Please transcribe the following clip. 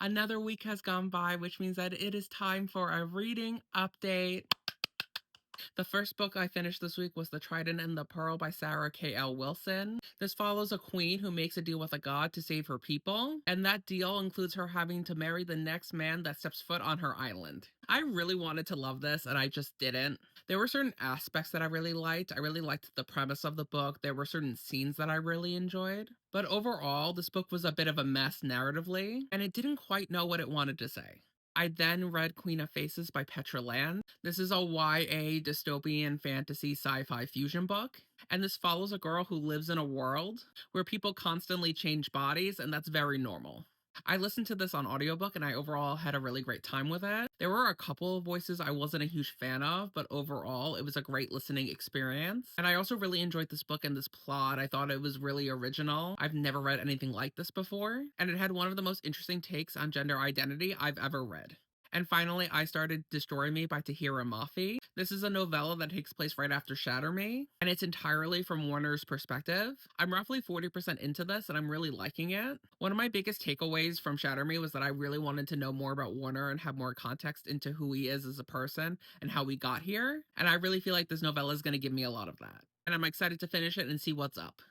Another week has gone by, which means that it is time for a reading update. The first book I finished this week was The Trident and the Pearl by Sarah K.L. Wilson. This follows a queen who makes a deal with a god to save her people, and that deal includes her having to marry the next man that steps foot on her island. I really wanted to love this, and I just didn't. There were certain aspects that I really liked. I really liked the premise of the book. There were certain scenes that I really enjoyed. But overall, this book was a bit of a mess narratively, and it didn't quite know what it wanted to say. I then read Queen of Faces by Petra Land. This is a YA dystopian fantasy sci-fi fusion book, and this follows a girl who lives in a world where people constantly change bodies, and that's very normal. I listened to this on audiobook and I overall had a really great time with it. There were a couple of voices I wasn't a huge fan of, but overall it was a great listening experience. And I also really enjoyed this book and this plot. I thought it was really original. I've never read anything like this before, and it had one of the most interesting takes on gender identity I've ever read. And finally, I started Destroy Me by Tahira Mafi. This is a novella that takes place right after Shatter Me, and it's entirely from Warner's perspective. I'm roughly 40% into this, and I'm really liking it. One of my biggest takeaways from Shatter Me was that I really wanted to know more about Warner and have more context into who he is as a person and how we got here. And I really feel like this novella is going to give me a lot of that. And I'm excited to finish it and see what's up.